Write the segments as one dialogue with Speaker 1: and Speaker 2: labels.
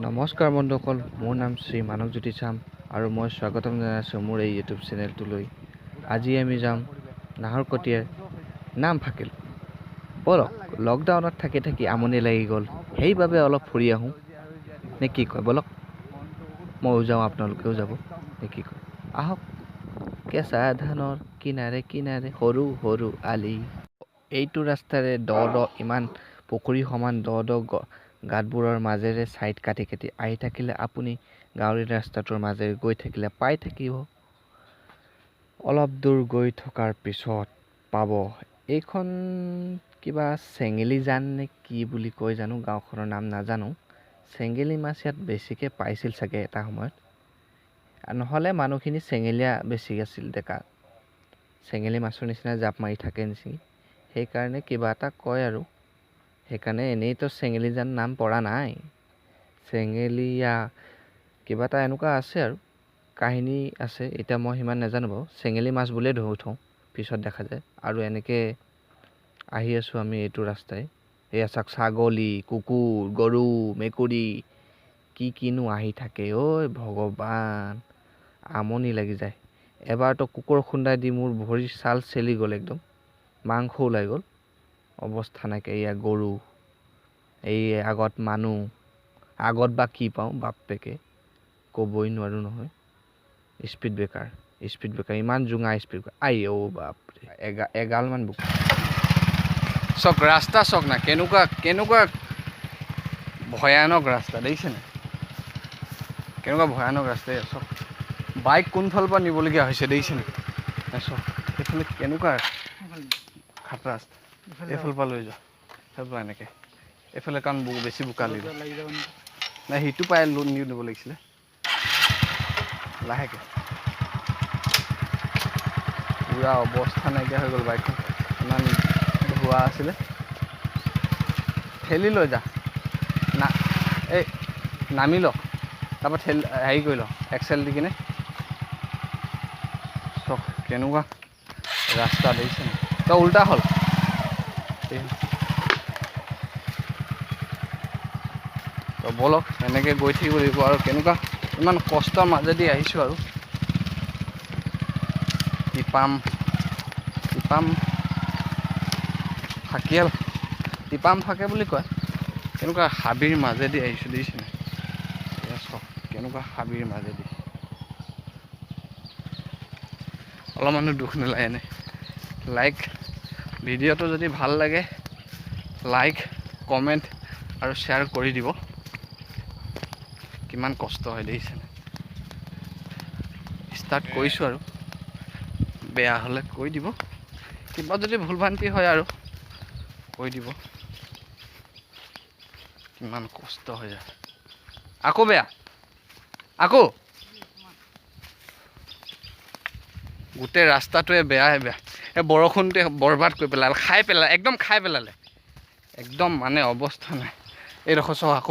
Speaker 1: নমস্কাৰ বন্ধুসকল, মোৰ নাম শ্ৰী মানৱজ্যোতি চাম আৰু মই স্বাগতম জনাইছোঁ মোৰ এই ইউটিউব চেনেলটোলৈ। আজি আমি যাম নাহৰকটীয়াৰ নামফাকেলৈ। বলক, লকডাউনত থাকি থাকি আমনি লাগি গ'ল, সেইবাবে অলপ ফুৰি আহোঁ নে কি কয়? বলক ময়ো যাওঁ, আপোনালোকেও যাব নে কি কয়? আহক। কেঁচা ধানৰ কিনাৰে কিনাৰে সৰু সৰু আলি, এইটো ৰাস্তাৰে ইমান পুখুৰী সমান গাঁতবোৰৰ মাজেৰে ছাইড কাটি কাটি আহি থাকিলে আপুনি গাঁৱলীয়া ৰাস্তাটোৰ মাজেৰে গৈ থাকিলে পাই থাকিব। অলপ দূৰ গৈ থকাৰ পিছত পাব এইখন কিবা চেঙেলী জান নে কি বুলি কয় জানো, গাঁওখনৰ নাম নাজানো। চেঙেলী মাছ ইয়াত বেছিকৈ পাইছিল চাগে এটা সময়ত, নহ'লে মানুহখিনি চেঙেলীয়া বেছি আছিল ডেকা। চেঙেলী মাছৰ নিচিনা জাপ মাৰি থাকে নিচিনা, সেইকাৰণে কিবা এটা কয় আৰু। সেইকাৰণে এনেইতো চেঙেলী জান নাম পৰা নাই, চেঙেলীয়া কিবা এটা এনেকুৱা আছে আৰু কাহিনী আছে। এতিয়া মই সিমান নাজানো বাৰু, চেঙেলী মাছ বুলিয়ে ধৰি থওঁ, পিছত দেখা যায়। আৰু এনেকৈ আহি আছোঁ আমি এইটো ৰাস্তাই। এয়া চাওক, ছাগলী, কুকুৰ, গৰু, মেকুৰী কিনো আহি থাকে। ঐ ভগৱান, আমনি লাগি যায়। এবাৰতো কুকুৰ খুন্দাই দি মোৰ ভৰিৰ ছাল চেলি গ'ল, একদম মাংস ওলাই গ'ল, অৱস্থা নাইকিয়া। এয়া গৰু, এই আগত মানুহ, আগত বা কি পাওঁ বাপেকে ক'বই নোৱাৰোঁ নহয়। স্পীড ব্ৰেকাৰ ইমান জোঙা স্পীড ব্ৰেকাৰ, বাপৰে, এগালমান বোকা। চাওক ৰাস্তা, চাওক না কেনেকুৱা ভয়ানক ৰাস্তা, দেখিছেনে? কেনেকুৱা ভয়ানক ৰাস্তা। চাওক, বাইক কোনফালৰ পৰা নিবলগীয়া হৈছে, দেখিছেনে? চাওক এইফালে কেনেকুৱা খাতৰা ৰাস্তা, এইফালৰ পৰা লৈ যোৱা, সেইফালৰ পৰা এনেকৈ এইফালে, কাৰণ বেছি বোকা লাগিব নাই, সিটো পাই নিব লাগিছিলে লাহেকৈ। পূৰা অৱস্থা নাইকিয়া হৈ গ'ল বাইকখন, ইমান ধোৱা আছিলে। ঠেলি লৈ যা না, এই নামি ল, তাৰপৰা হেৰি কৰি ল, এক্সেল দি কিনে। চব কেনেকুৱা ৰাস্তা, দেখিছে নাই? তই উল্টা হ'ল। তো বলক, এনেকৈ গৈ থাকিব লাগিব। আৰু কেনেকুৱা ইমান কষ্টৰ মাজেদি আহিছোঁ আৰু। টিপাম ফাকে বুলি কয়। কেনেকুৱা হাবিৰ মাজেদি আহিছোঁ, দেখিছেনে? এয়া চব কেনেকুৱা হাবিৰ মাজেদি। অলপমানো দুখ নালাগেনে? ভিডিঅ'টো যদি ভাল লাগে, লাইক, কমেণ্ট আৰু শ্বেয়াৰ কৰি দিব। কিমান কষ্ট হয় দেখিছেনে? ষ্টাৰ্ট কৰিছোঁ আৰু, বেয়া হ'লে কৈ দিব, কিবা যদি ভুল ভ্ৰান্তি হয় আৰু কৈ দিব। কিমান কষ্ট হৈ যায়, আকৌ বেয়া, আকৌ গোটেই ৰাস্তাটোৱে বেয়া। এই বৰষুণটোৱে বৰবাদ কৰি পেলালে, একদম খাই পেলালে, একদম মানে অৱস্থা নাই। এইডোখৰ চাওক,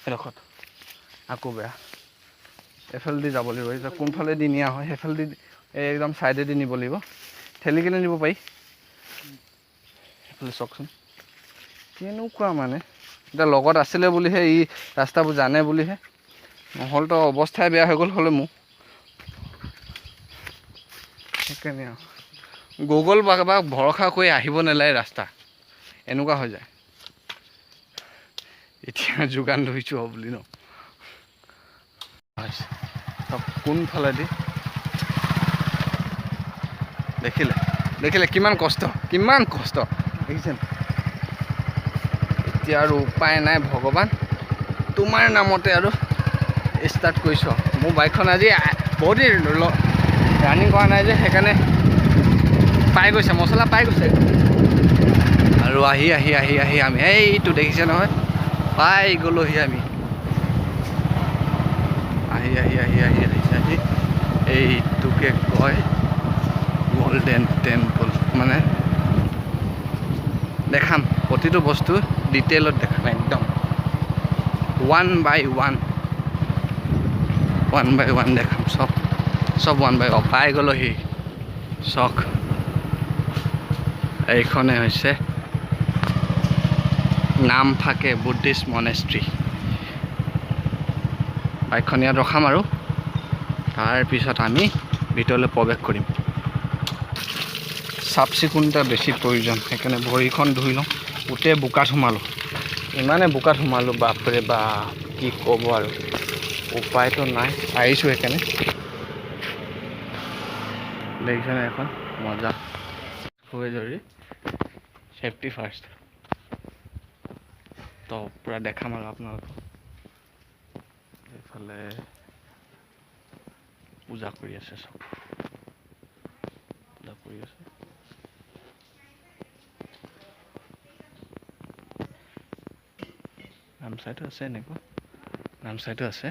Speaker 1: এইডোখৰত আকৌ বেয়া। এইফালেদি যাব লাগিব, এতিয়া কোনফালেদি নিয়া হয় সেইফালেদি, একদম ছাইডেদি নিব লাগিব, ঠেলি কিনে নিব পাৰি। সেইফালে চাওকচোন কেনেকুৱা মানে, এতিয়া লগত আছিলে বুলিহে, ই ৰাস্তাবোৰ জানে বুলিহে, নহ'লেতো অৱস্থাই বেয়া হৈ গ'ল হ'লে মোৰ। সেইকাৰণে আৰু গুগল বা ভৰসা কৰি আহিব নালাগে ৰাস্তা, এনেকুৱা হৈ যায়। এতিয়া যোগান ধৰিছোঁ বুলি ন, কোনফালেদি দেখিলে কিমান কষ্ট দেখিছেনে? এতিয়া আৰু উপায় নাই ভগৱান, তোমাৰ নামতে আৰু ষ্টাৰ্ট কৰিছোঁ। মোৰ বাইকখন আজি বহুত দিন ৰানিং কৰা নাই যে, সেইকাৰণে পাই গৈছে, মছলা পাই গৈছে। আৰু আহি আমি এইটো দেখিছে নহয়, পাই গ'লোহি আমি। আহি এইটোকে কয় গল্ডেন টেম্পল। মানে দেখাম প্ৰতিটো বস্তু ডিটেইলত, দেখাম একদম ওৱান বাই ওৱান দেখাম, চব ওৱান বাই ওৱান। পাই গ'লোহি চক, এইখনে হৈছে নামফাকে বুদ্ধিষ্ট মনেষ্ট্ৰী। বাইকখন ইয়াত ৰখাম আৰু তাৰপিছত আমি ভিতৰলৈ প্ৰৱেশ কৰিম। চাফ চিকুণতা বেছি প্ৰয়োজন, সেইকাৰণে ভৰিখন ধুই লওঁ। গোটেই বোকাত সোমালোঁ, ইমানে বোকাত সোমালোঁ, বাপৰে বা কি ক'ব আৰু, উপায়তো নাই, আহিছোঁ সেইকাৰণে। দেখিছেনে এখন মজা খুবেই জৰুৰী, ছেফটি ফাৰ্ষ্ট। তো পূৰা দেখাম আৰু আপোনালোকক। এইফালে পূজা কৰি আছে, চব পূজা কৰি আছে। নামচাইটো আছে, এনেকুৱা নামচাইটো আছে,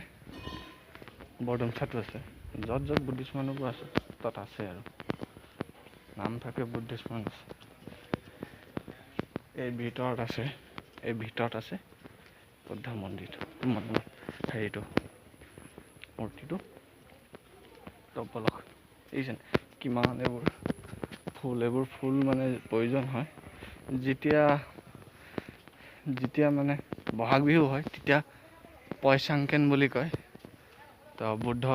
Speaker 1: বৰডুমচাটো আছে, য'ত য'ত বুদ্ধিষ্ট মানুহবোৰ আছে তাত আছে আৰু নাম থাকে, বুদ্ধিষ্ট মানুহ আছে। এই ভিতৰত আছে, এই ভিতৰত আছে বুদ্ধ মন্দিৰটো, হেৰিটো, মূৰ্তিটো। তপলক দেখিছেন কিমান এইবোৰ ফুল মানে প্ৰয়োজন হয়। যেতিয়া মানে বহাগ বিহু হয় তেতিয়া পয়চাংকেন বুলি কয়। তো বুদ্ধ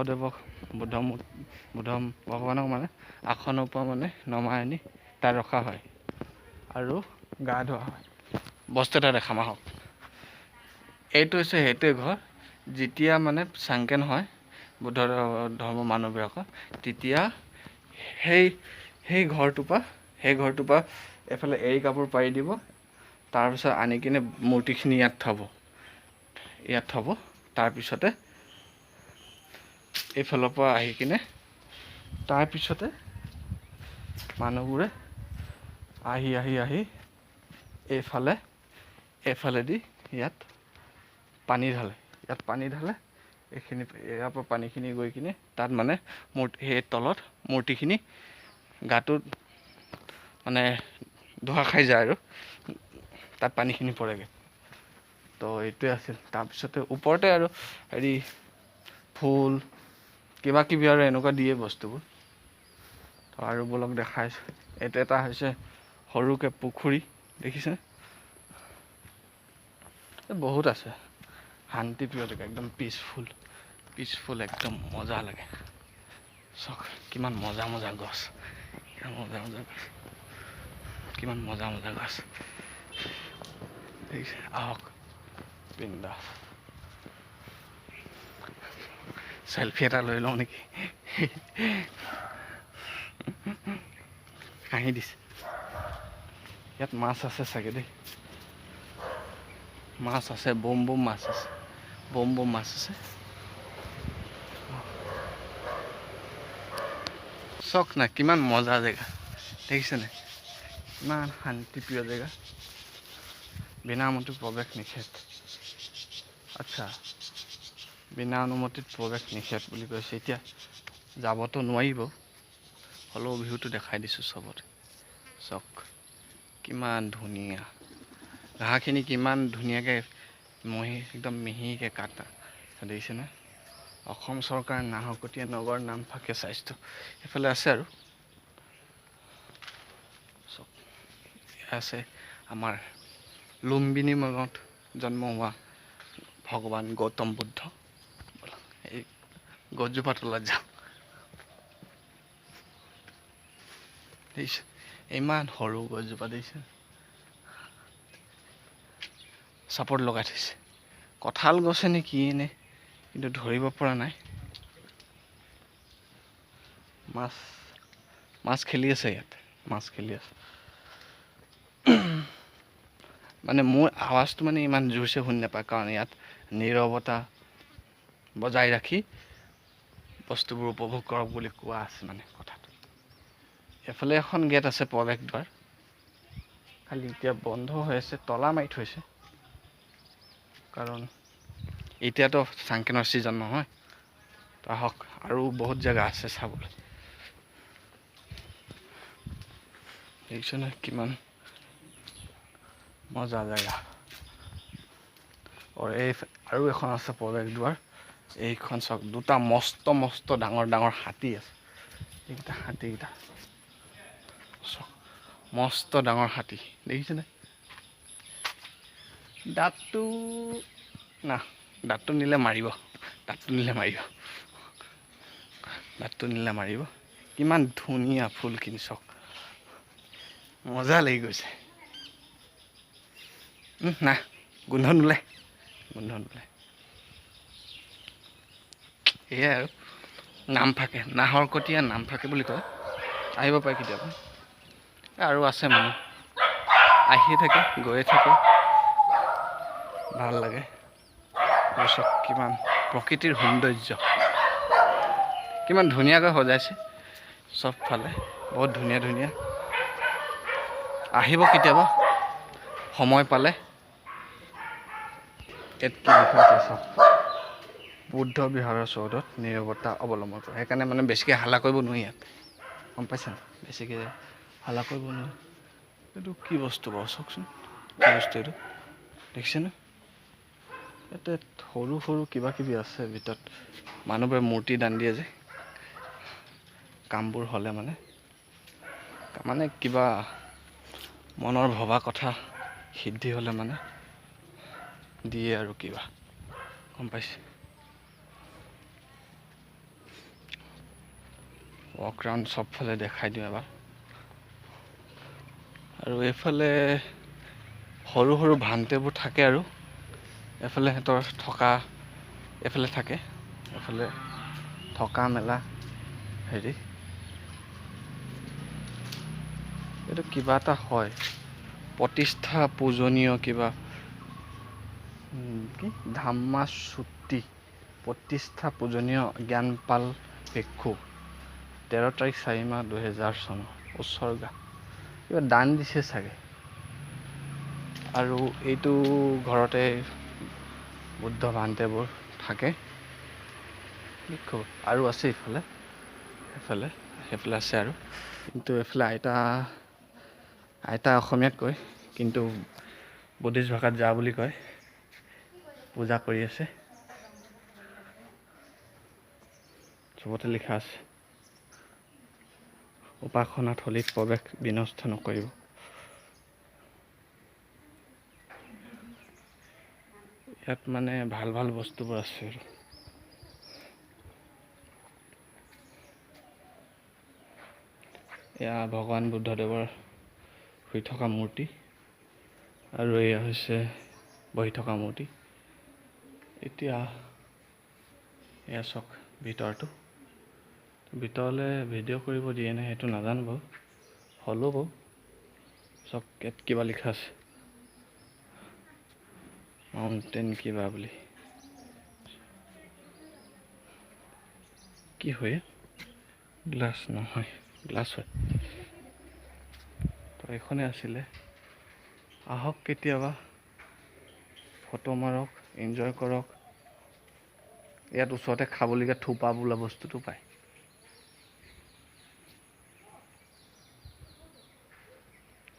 Speaker 1: ভগৱানক মানে আসনৰ পৰা মানে নমাই আনি তাত ৰখা হয় আৰু গা ধোৱা হয়। বস্তু এটা দেখাম আহক, এইটো হৈছে সেইটোৱে ঘৰ। যেতিয়া মানে চাংকেন হয় বুদ্ধ ধৰ্মৰ মানুহবিলাকৰ, তেতিয়া সেই ঘৰটোৰ পৰা এফালে এৰী কাপোৰ পাৰি দিব, তাৰপিছত আনি কিনে মূৰ্তিখিনি ইয়াত থ'ব। তাৰপিছতে এইফালৰ পৰা আহি কিনে তাৰপিছতে মানুহবোৰে আহি এইফালেদি ইয়াত পানী ঢালে। এইখিনি ইয়াৰ পৰা পানীখিনি গৈ কিনে তাত মানে সেই তলত মূৰ্তিখিনি গাটোত মানে ধোৱা খাই যায় আৰু তাত পানীখিনি পৰেগৈ। তো এইটোৱে আছিল। তাৰপিছতে ওপৰতে আৰু হেৰি ফুল কিবা কিবি আৰু এনেকুৱা দিয়ে বস্তুবোৰ। তো আৰু বলক দেখাইছোঁ। এইটো এটা হৈছে সৰুকৈ পুখুৰী, দেখিছে বহুত আছে। শান্তিপ্ৰিয় জেগা, একদম পিচফুল একদম মজা লাগে। চাওক কিমান মজা গছ, কিমান মজা গছ। দেখিছে, আহক বিন্দাছ। চেলফি এটা লৈ লওঁ নেকি? হাঁহি দিছে। ইয়াত মাছ আছে চাগে দেই, মাছ আছে, বম মাছ আছে। চাওক না কিমান মজা জেগা, দেখিছেনে? ইমান শান্তিপ্ৰিয় জেগা, বিনা অনুমতিত প্ৰৱেশ নিষেধ। আচ্ছা, বিনা অনুমতিত প্ৰৱেশ নিষেধ বুলি কৈছে। এতিয়া যাবতো নোৱাৰিব, হ'লেও ভিউটো দেখাই দিছোঁ চবতে। চাওক কিমান ধুনীয়া, ঘাঁহখিনি কিমান ধুনীয়াকৈ একদম মিহিকৈ কাটা, দেখিছেনে? অসম চৰকাৰ নাহৰকটীয়া নগৰ নামফাকে স্বাস্থ্য এইফালে আছে আৰু চব আছে। আমাৰ লুম্বিনী মলত জন্ম হোৱা ভগৱান গৌতম বুদ্ধ। এই গছজোপা তলত যাওঁ, দেখিছে ইমান সৰু গছজোপা, দেখিছে চাপৰ্ট লগাই থৈছে। কঁঠাল গছে নে কি নে, কিন্তু ধৰিব পৰা নাই। মাছ খেলি আছে ইয়াত, মানে মোৰ আৱাজটো মানে ইমান জোৰছে শুনি নাপায়, কাৰণ ইয়াত নীৰৱতা বজাই ৰাখি বস্তুবোৰ উপভোগ কৰক বুলি কোৱা আছে মানে কথাটো। এফালে এখন গেট আছে, প্ৰৱেশ দ্বাৰ, খালি এতিয়া বন্ধ হৈ আছে, তলা মাৰি থৈছে, কাৰণ এতিয়াতো চাংকেনৰ ছিজন নহয়। তো আহক, আৰু বহুত জেগা আছে চাবলৈ। দেখিছেনে কিমান মজা জেগা। আৰু এখন আছে প্ৰৱেশ দ্বাৰ, এইখন চাওক, দুটা মস্ত ডাঙৰ হাতী আছে। এইকেইটা হাতীকেইটা চাওক, মস্ত ডাঙৰ হাতী, দেখিছেনে? দাঁতটো নিলে মাৰিব।
Speaker 2: দাঁতটো নিলে মাৰিব কিমান ধুনীয়া ফুলখিনি চাওক মজা লাগি গৈছে না গোন্ধ নোলায় এয়াই আৰু নামফাকে নাহৰকটীয়া নামফাকে বুলি কয় আহিব পাৰে কেতিয়াবা আৰু আছে মানুহ আহিয়ে থাকে গৈয়ে থাকে ভাল লাগে চাওক কিমান প্ৰকৃতিৰ সৌন্দৰ্য কিমান ধুনীয়াকৈ সজাইছে চবফালে বহুত ধুনীয়া আহিব কেতিয়াবা সময় পালে ইয়াত কি লিখা আছে চাওক বুদ্ধ বিহাৰৰ চৌহদত নীৰৱতা অৱলম্বন কৰে সেইকাৰণে মানে বেছিকৈ হাল্লা কৰিব নোৱাৰি ইয়াত গম পাইছা বেছিকৈ হাল্লা কৰিব নোৱাৰি এইটো কি বস্তু বাৰু চাওকচোন কি বস্তু এইটো দেখিছেনে ইয়াতে সৰু কিবা কিবি আছে ভিতৰত মানুহবোৰে মূৰ্তি দান দিয়ে যে কামবোৰ হ'লে মানে কিবা মনৰ ভবা কথা সিদ্ধি হ'লে মানে দিয়ে আৰু কিবা গম পাইছে ৱাক ৰাউণ্ড চবফালে দেখাই দিওঁ এবাৰ আৰু এইফালে সৰু ভান্তেবোৰ থাকে আৰু এফালে সিহঁতৰ এইফালে থাকে এফালে থকা মেলা হেৰি এইটো কিবা এটা হয় প্ৰতিষ্ঠা পূজনীয় কিবা কি ধাম্মাচুত্তি প্ৰতিষ্ঠা পূজনীয় জ্ঞানপাল ভিক্ষু 13 তাৰিখ 4 মাহ 2000 চনৰ উৎসৰ্গা কিবা দান দিছে চাগে আৰু এইটো ঘৰতে বুদ্ধ ভান্তেবোৰ থাকে আৰু আছে সেইফালে আছে আৰু কিন্তু এইফালে আইতা অসমীয়াত কয় কিন্তু বুদ্ধিষ্ট ভাষাত যা বুলি কয় পূজা কৰি আছে চবতে লিখা আছে উপাসনা থলীত প্ৰৱেশ বিনষ্ট নকৰিব ইয়াত মানে ভাল বস্তুবোৰ আছে আৰু এয়া ভগৱান বুদ্ধদেৱৰ শুই থকা মূৰ্তি আৰু এয়া হৈছে বহি থকা মূৰ্তি এতিয়া এয়া চাওক ভিতৰলৈ ভিডিঅ' কৰিব দিয়ে নাই সেইটো নাজানো বাৰু হ'লেও বাৰু চাওক ইয়াত কিবা লিখা আছে মাউণ্টেইন কিবা বুলি কি হয় গ্লাছ নহয় গ্লাছ হয় তো এইখনে আছিলে আহক কেতিয়াবা ফটো মাৰক এনজয় কৰক ইয়াত ওচৰতে খাবলগীয়া থোপা বোলা বস্তুটো পায়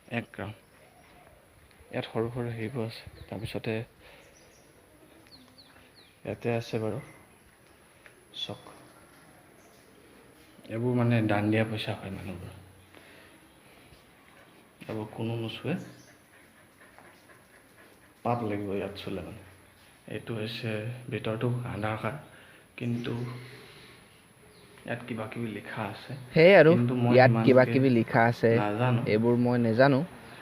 Speaker 2: এক গ্ৰাম ইয়াত সৰু হেৰিবোৰ আছে তাৰপিছতে ইয়াতে আছে বাৰু চক এইবোৰ মানে দান দিয়া পইচা হয় মানুহবোৰ এইবোৰ কোনো নোচোৱে পাপ লাগিব ইয়াত চুলে মানে এইটো হৈছে ভিতৰটো আধাৰ কিন্তু ইয়াত কিবা কিবি লিখা আছে
Speaker 1: সেই আৰু
Speaker 2: কিন্তু মই
Speaker 1: ইয়াত কিবা কিবি লিখা আছে
Speaker 2: নাজানো
Speaker 1: এইবোৰ মই নেজানো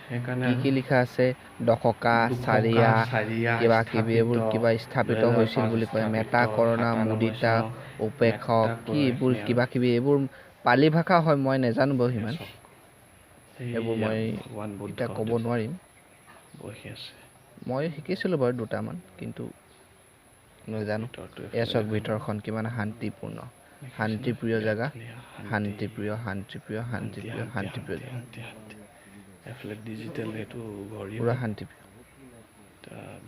Speaker 2: সেইকাৰণে
Speaker 1: কি লিখা আছে দশকা চাৰিয়া কিবা কিবি এইবোৰ কিবা স্থাপিত হৈছিল বুলি কয় মেটা কৰোণা মুদিতা উপেক্ষক কি এইবোৰ কিবা কিবি এইবোৰ পালি ভাষা হয় মই নেজানো বাৰু সিমান এইবোৰ মই এতিয়া ক'ব নোৱাৰিম
Speaker 2: বহি আছে
Speaker 1: মই শিকিছিলোঁ বাৰু দুটামান কিন্তু নাজানো এয়া চাওক ভিতৰখন কিমান শান্তিপূৰ্ণ শান্তিপ্ৰিয় জেগা শান্তিপ্ৰিয়
Speaker 2: এফালে ডিজিটেল সেইটো ঘড়ী
Speaker 1: পুৰা শান্তিপ্ৰিয়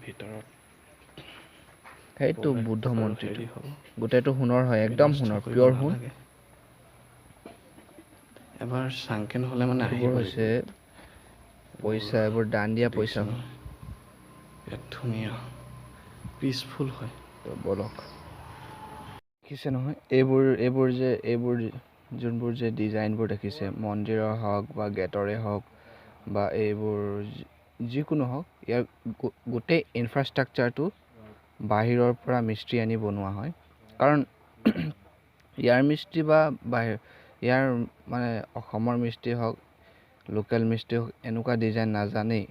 Speaker 2: ভিতৰত
Speaker 1: সেইটো বুদ্ধ মন্ত্ৰীটো গোটেইটো সোণৰ হয় একদম সোণৰ পিয়ৰ সোণ
Speaker 2: এবাৰ চাংকেন হ'লে মানে
Speaker 1: এইবোৰ হৈছে পইচা এইবোৰ দান দিয়া পইচা
Speaker 2: ইয়াত ধুনীয়া পিচফুল হয়
Speaker 1: বলক দেখিছে নহয় এইবোৰ যোনবোৰ যে ডিজাইনবোৰ দেখিছে মন্দিৰৰ হওক বা গেটৰে হওক বা এইবোৰ যিকোনো হওক ইয়াৰ গোটেই ইনফ্ৰাষ্ট্ৰাকচাৰটো বাহিৰৰ পৰা মিস্ত্ৰী আনি বনোৱা হয়। কাৰণ ইয়াৰ মিস্ত্ৰী বা ইয়াৰ মানে অসমৰ মিস্ত্ৰী হওক, লোকেল মিস্ত্ৰী হওক, এনেকুৱা ডিজাইন নাজানেই।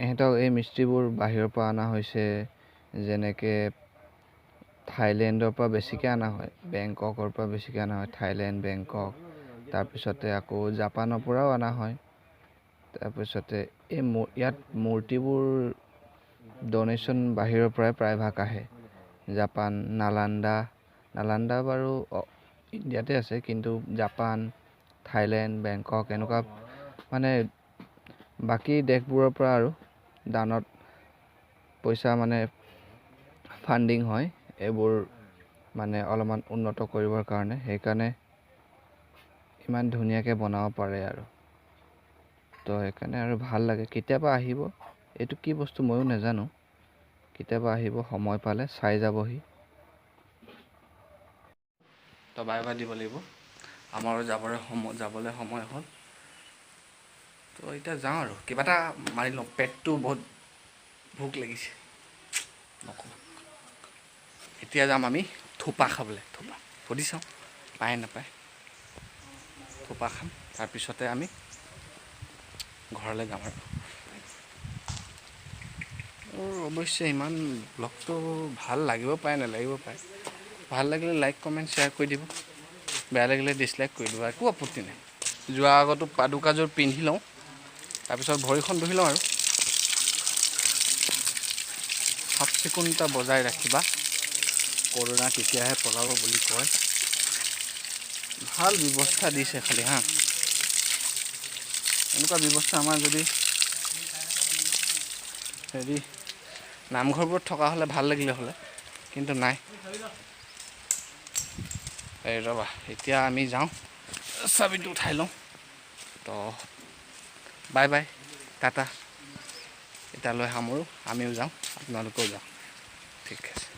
Speaker 1: ইহঁতক এই মিস্ত্ৰীবোৰ বাহিৰৰ পৰা অনা হৈছে, যেনেকৈ থাইলেণ্ডৰ পৰা বেছিকৈ অনা হয়, বেংককৰ পৰা বেছিকৈ অনা হয়, থাইলেণ্ড, বেংকক। তাৰপিছতে আকৌ জাপানৰ পৰাও অনা হয়। তাৰপিছতে ইয়াত মূৰ্তিবোৰ ডনেশ্যন বাহিৰৰ পৰাই প্ৰায়ভাগ আহে। জাপান, নালান্দা বাৰু ইণ্ডিয়াতে আছে, কিন্তু জাপান, থাইলেণ্ড, বেংকক এনেকুৱা মানে বাকী দেশবোৰৰ পৰা আৰু দানত পইচা মানে ফাণ্ডিং হয় এইবোৰ মানে অলপমান উন্নত কৰিবৰ কাৰণে। সেইকাৰণে ইমান ধুনীয়াকৈ বনাব পাৰে আৰু। তো সেইকাৰণে আৰু ভাল লাগে। কেতিয়াবা আহিব, এইটো কি বস্তু ময়ো নাজানো। কেতিয়াবা আহিব, সময় পালে চাই যাবহি।
Speaker 2: তো বাই বাই দিব লাগিব, আমাৰো যাবলৈ সময় হ'ল। তো এতিয়া যাওঁ আৰু কিবা এটা মাৰি লওঁ, পেটটো বহুত ভোক লাগিছে নকওঁ। এতিয়া যাম আমি থোপা খাবলৈ। থোপা সুধি চাওঁ পায় নাপায়, থোপা খাম। তাৰপিছতে আমি ঘৰলৈ যাম আৰু। মোৰ অৱশ্যে ইমান ব্লগটো ভাল লাগিব পাৰে নালাগিব পাৰে। ভাল লাগিলে লাইক কমেণ্ট শ্বেয়াৰ কৰি দিব, বেয়া লাগিলে ডিছলাইক কৰি দিব, একো আপত্তি নাই। যোৱাৰ আগতো পাদুকাযোৰ পিন্ধি লওঁ, তাৰপিছত ভৰিখন ধুই লওঁ আৰু। চাফ চিকুণতা বজাই ৰাখিবা, কৰোণা তেতিয়াহে পলাব বুলি কয়। ভাল ব্যৱস্থা দিছে খালি হা, এনেকুৱা ব্যৱস্থা আমাৰ যদি নামঘৰবোৰত থকা হ'লে ভাল লাগিলে হ'লে, কিন্তু নাই। এই ৰ'বা, এতিয়া আমি যাওঁ, চাবিটো উঠাই লওঁ। তো বাই বাই, টাটা। এতিয়ালৈ সামৰোঁ, আমিও যাওঁ, আপোনালোকেও যাওঁ। ঠিক আছে।